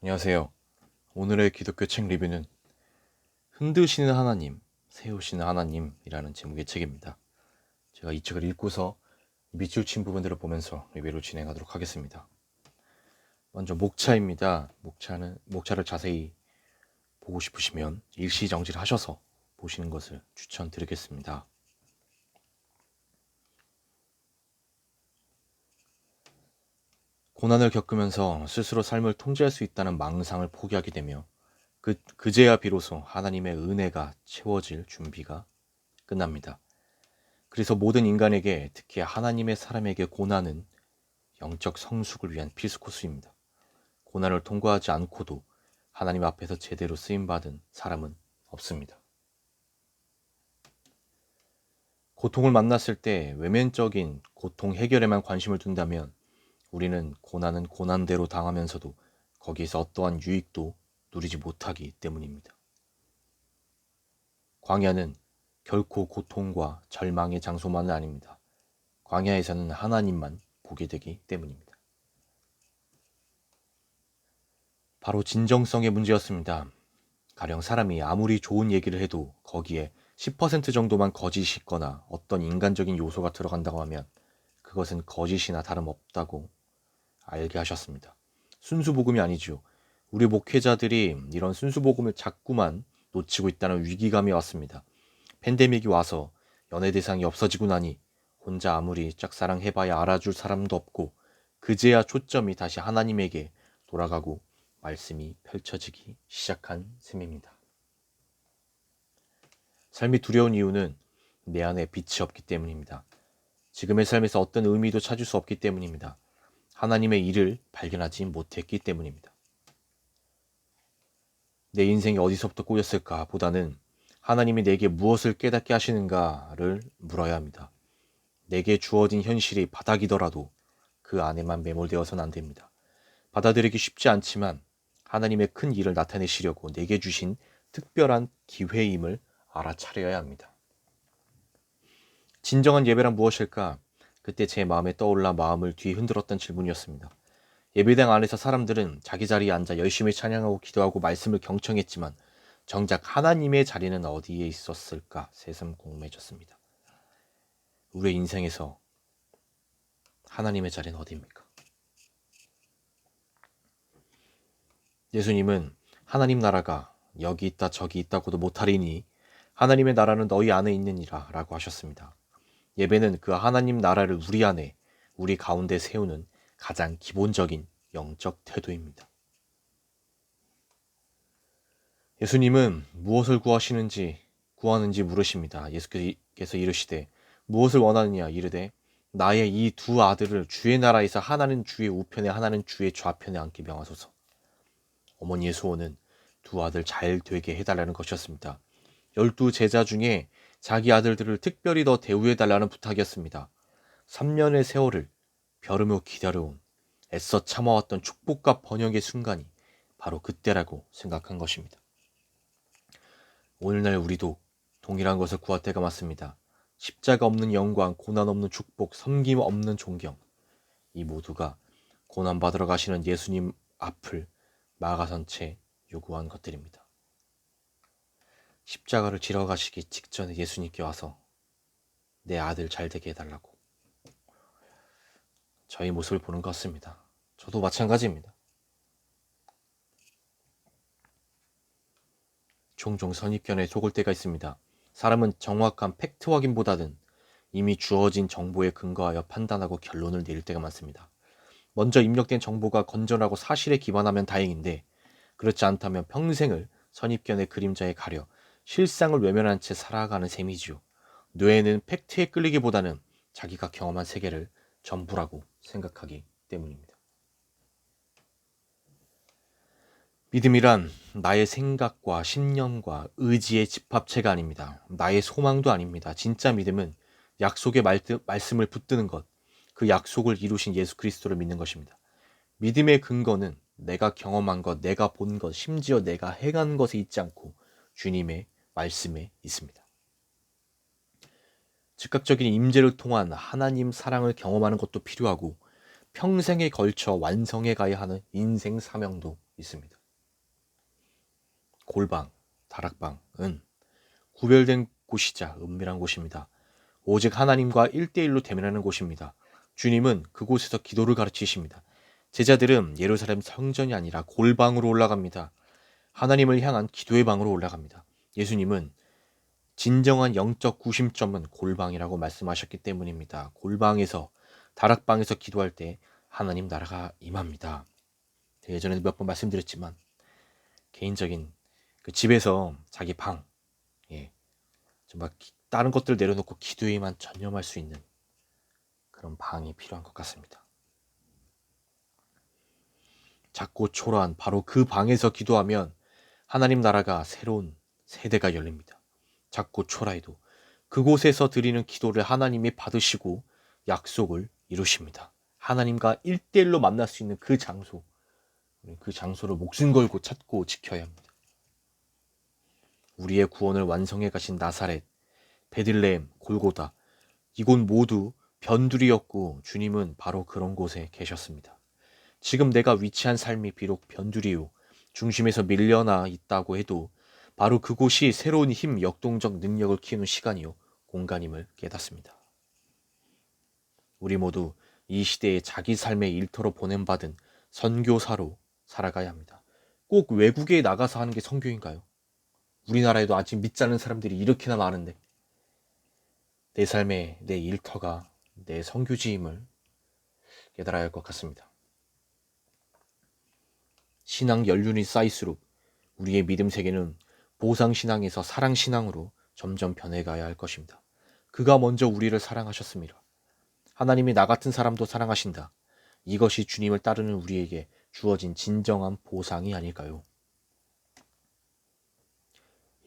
안녕하세요. 오늘의 기독교 책 리뷰는 흔드시는 하나님, 세우시는 하나님이라는 제목의 책입니다. 제가 이 책을 읽고서 밑줄 친 부분들을 보면서 리뷰를 진행하도록 하겠습니다. 먼저 목차입니다. 목차를 자세히 보고 싶으시면 일시정지를 하셔서 보시는 것을 추천드리겠습니다. 고난을 겪으면서 스스로 삶을 통제할 수 있다는 망상을 포기하게 되며 그제야 비로소 하나님의 은혜가 채워질 준비가 끝납니다. 그래서 모든 인간에게, 특히 하나님의 사람에게 고난은 영적 성숙을 위한 필수 코스입니다. 고난을 통과하지 않고도 하나님 앞에서 제대로 쓰임받은 사람은 없습니다. 고통을 만났을 때 외면적인 고통 해결에만 관심을 둔다면 우리는 고난은 고난대로 당하면서도 거기에서 어떠한 유익도 누리지 못하기 때문입니다. 광야는 결코 고통과 절망의 장소만은 아닙니다. 광야에서는 하나님만 보게 되기 때문입니다. 바로 진정성의 문제였습니다. 가령 사람이 아무리 좋은 얘기를 해도 거기에 10% 정도만 거짓이 있거나 어떤 인간적인 요소가 들어간다고 하면 그것은 거짓이나 다름없다고 알게 하셨습니다. 순수복음이 아니죠. 우리 목회자들이 이런 순수복음을 자꾸만 놓치고 있다는 위기감이 왔습니다. 팬데믹이 와서 연애 대상이 없어지고 나니 혼자 아무리 짝사랑해봐야 알아줄 사람도 없고 그제야 초점이 다시 하나님에게 돌아가고 말씀이 펼쳐지기 시작한 셈입니다. 삶이 두려운 이유는 내 안에 빛이 없기 때문입니다. 지금의 삶에서 어떤 의미도 찾을 수 없기 때문입니다. 하나님의 일을 발견하지 못했기 때문입니다. 내 인생이 어디서부터 꼬였을까 보다는 하나님이 내게 무엇을 깨닫게 하시는가를 물어야 합니다. 내게 주어진 현실이 바닥이더라도 그 안에만 매몰되어서는 안 됩니다. 받아들이기 쉽지 않지만 하나님의 큰 일을 나타내시려고 내게 주신 특별한 기회임을 알아차려야 합니다. 진정한 예배란 무엇일까? 그때 제 마음에 떠올라 마음을 뒤흔들었던 질문이었습니다. 예배당 안에서 사람들은 자기 자리에 앉아 열심히 찬양하고 기도하고 말씀을 경청했지만 정작 하나님의 자리는 어디에 있었을까 새삼 궁금해졌습니다. 우리의 인생에서 하나님의 자리는 어디입니까? 예수님은 하나님 나라가 여기 있다 저기 있다고도 못하리니 하나님의 나라는 너희 안에 있느니라 라고 하셨습니다. 예배는 그 하나님 나라를 우리 안에, 우리 가운데 세우는 가장 기본적인 영적 태도입니다. 예수님은 무엇을 구하는지 물으십니다. 예수께서 이르시되 무엇을 원하느냐 이르되 나의 이 두 아들을 주의 나라에서 하나는 주의 우편에 하나는 주의 좌편에 앉게 명하소서. 어머니의 소원은 두 아들 잘 되게 해달라는 것이었습니다. 12 제자 중에 자기 아들들을 특별히 더 대우해달라는 부탁이었습니다. 3년의 세월을 벼르며 기다려온 애써 참아왔던 축복과 번영의 순간이 바로 그때라고 생각한 것입니다. 오늘날 우리도 동일한 것을 구할 때가 맞습니다. 십자가 없는 영광, 고난 없는 축복, 섬김 없는 존경, 이 모두가 고난받으러 가시는 예수님 앞을 막아선 채 요구한 것들입니다. 십자가를 지러 가시기 직전에 예수님께 와서 내 아들 잘 되게 해달라고 저희 모습을 보는 것 같습니다. 저도 마찬가지입니다. 종종 선입견에 속을 때가 있습니다. 사람은 정확한 팩트 확인보다는 이미 주어진 정보에 근거하여 판단하고 결론을 내릴 때가 많습니다. 먼저 입력된 정보가 건전하고 사실에 기반하면 다행인데 그렇지 않다면 평생을 선입견의 그림자에 가려 실상을 외면한 채 살아가는 셈이지요. 뇌에는 팩트에 끌리기보다는 자기가 경험한 세계를 전부라고 생각하기 때문입니다. 믿음이란 나의 생각과 신념과 의지의 집합체가 아닙니다. 나의 소망도 아닙니다. 진짜 믿음은 약속의 말씀을 붙드는 것, 그 약속을 이루신 예수 그리스도를 믿는 것입니다. 믿음의 근거는 내가 경험한 것, 내가 본 것, 심지어 내가 행한 것에 있지 않고 주님의 말씀에 있습니다. 즉각적인 임재를 통한 하나님 사랑을 경험하는 것도 필요하고 평생에 걸쳐 완성해 가야 하는 인생 사명도 있습니다. 골방, 다락방은 구별된 곳이자 은밀한 곳입니다. 오직 하나님과 1대1로 대면하는 곳입니다. 주님은 그곳에서 기도를 가르치십니다. 제자들은 예루살렘 성전이 아니라 골방으로 올라갑니다. 하나님을 향한 기도의 방으로 올라갑니다. 예수님은 진정한 영적 구심점은 골방이라고 말씀하셨기 때문입니다. 골방에서, 다락방에서 기도할 때 하나님 나라가 임합니다. 예전에도 몇 번 말씀드렸지만 개인적인 그 집에서 자기 방, 정말 다른 것들 내려놓고 기도에만 전념할 수 있는 그런 방이 필요한 것 같습니다. 작고 초라한 바로 그 방에서 기도하면 하나님 나라가 새로운 세대가 열립니다. 작고 초라해도 그곳에서 드리는 기도를 하나님이 받으시고 약속을 이루십니다. 하나님과 1대1로 만날 수 있는 그 장소, 그 장소를 목숨 걸고 찾고 지켜야 합니다. 우리의 구원을 완성해 가신 나사렛, 베들레헴, 골고다, 이곳 모두 변두리였고 주님은 바로 그런 곳에 계셨습니다. 지금 내가 위치한 삶이 비록 변두리요, 중심에서 밀려나 있다고 해도 바로 그곳이 새로운 힘, 역동적 능력을 키우는 시간이요, 공간임을 깨닫습니다. 우리 모두 이 시대에 자기 삶의 일터로 보냄받은 선교사로 살아가야 합니다. 꼭 외국에 나가서 하는 게 선교인가요? 우리나라에도 아직 믿지 않는 사람들이 이렇게나 많은데 내 삶의 내 일터가 내 선교지임을 깨달아야 할 것 같습니다. 신앙 연륜이 쌓일수록 우리의 믿음 세계는 보상신앙에서 사랑신앙으로 점점 변해가야 할 것입니다. 그가 먼저 우리를 사랑하셨습니다. 하나님이 나 같은 사람도 사랑하신다. 이것이 주님을 따르는 우리에게 주어진 진정한 보상이 아닐까요?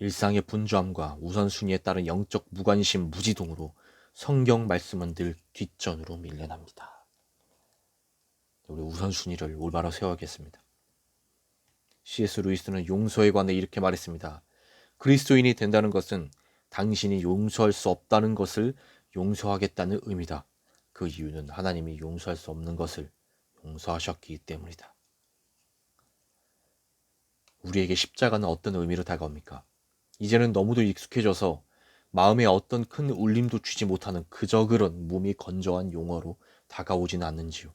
일상의 분주함과 우선순위에 따른 영적 무관심, 무지동으로 성경 말씀은 늘 뒷전으로 밀려납니다. 우리 우선순위를 올바로 세워야겠습니다. C.S. 루이스는 용서에 관해 이렇게 말했습니다. 그리스도인이 된다는 것은 당신이 용서할 수 없다는 것을 용서하겠다는 의미다. 그 이유는 하나님이 용서할 수 없는 것을 용서하셨기 때문이다. 우리에게 십자가는 어떤 의미로 다가옵니까? 이제는 너무도 익숙해져서 마음에 어떤 큰 울림도 주지 못하는 그저 그런 몸이 건조한 용어로 다가오지는 않는지요.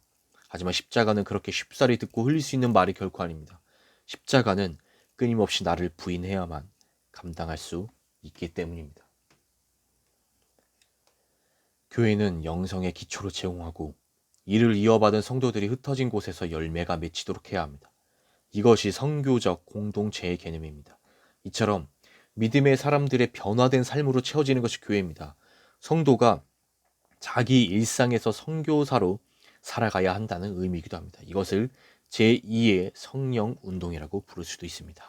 하지만 십자가는 그렇게 쉽사리 듣고 흘릴 수 있는 말이 결코 아닙니다. 십자가는 끊임없이 나를 부인해야만 감당할 수 있기 때문입니다. 교회는 영성의 기초로 제공하고 이를 이어받은 성도들이 흩어진 곳에서 열매가 맺히도록 해야 합니다. 이것이 선교적 공동체의 개념입니다. 이처럼 믿음의 사람들의 변화된 삶으로 채워지는 것이 교회입니다. 성도가 자기 일상에서 선교사로 살아가야 한다는 의미이기도 합니다. 이것을 제2의 성령 운동이라고 부를 수도 있습니다.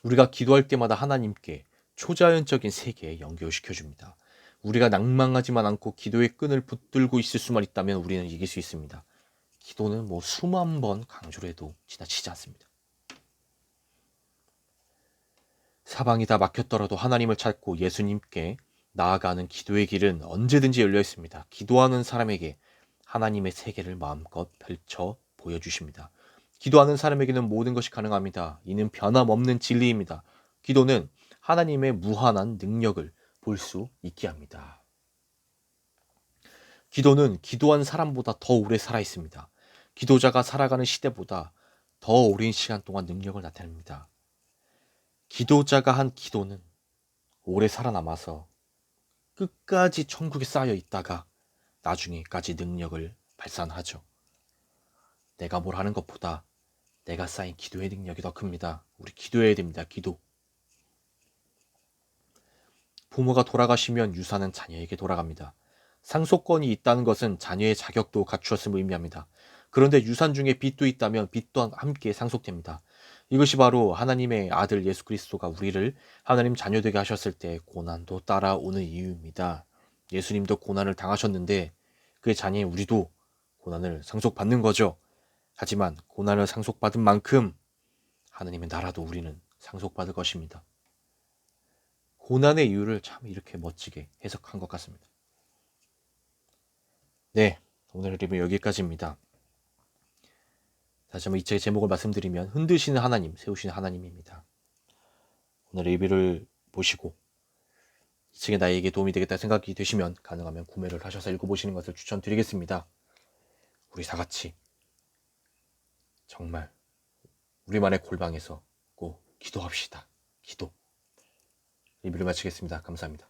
우리가 기도할 때마다 하나님께 초자연적인 세계에 연결시켜줍니다. 우리가 낭망하지만 않고 기도의 끈을 붙들고 있을 수만 있다면 우리는 이길 수 있습니다. 기도는 수만 번 강조를 해도 지나치지 않습니다. 사방이 다 막혔더라도 하나님을 찾고 예수님께 나아가는 기도의 길은 언제든지 열려 있습니다. 기도하는 사람에게 하나님의 세계를 마음껏 펼쳐 보여주십니다. 기도하는 사람에게는 모든 것이 가능합니다. 이는 변함없는 진리입니다. 기도는 하나님의 무한한 능력을 볼 수 있게 합니다. 기도는 기도한 사람보다 더 오래 살아 있습니다. 기도자가 살아가는 시대보다 더 오랜 시간 동안 능력을 나타냅니다. 기도자가 한 기도는 오래 살아남아서 끝까지 천국에 쌓여 있다가 나중에까지 능력을 발산하죠. 내가 뭘 하는 것보다 내가 쌓인 기도의 능력이 더 큽니다. 우리 기도해야 됩니다. 기도. 부모가 돌아가시면 유산은 자녀에게 돌아갑니다. 상속권이 있다는 것은 자녀의 자격도 갖추었음을 의미합니다. 그런데 유산 중에 빚도 있다면 빚도 함께 상속됩니다. 이것이 바로 하나님의 아들 예수 그리스도가 우리를 하나님 자녀되게 하셨을 때 고난도 따라오는 이유입니다. 예수님도 고난을 당하셨는데 그의 자녀인 우리도 고난을 상속받는 거죠. 하지만 고난을 상속받은 만큼 하나님의 나라도 우리는 상속받을 것입니다. 고난의 이유를 참 이렇게 멋지게 해석한 것 같습니다. 네, 오늘 리뷰 여기까지입니다. 다시 한번 이 책의 제목을 말씀드리면 흔드시는 하나님, 세우시는 하나님입니다. 오늘 리뷰를 보시고 이 책이 나에게 도움이 되겠다 생각이 되시면 가능하면 구매를 하셔서 읽어보시는 것을 추천드리겠습니다. 우리 다 같이 정말 우리만의 골방에서 꼭 기도합시다. 기도. 리뷰를 마치겠습니다. 감사합니다.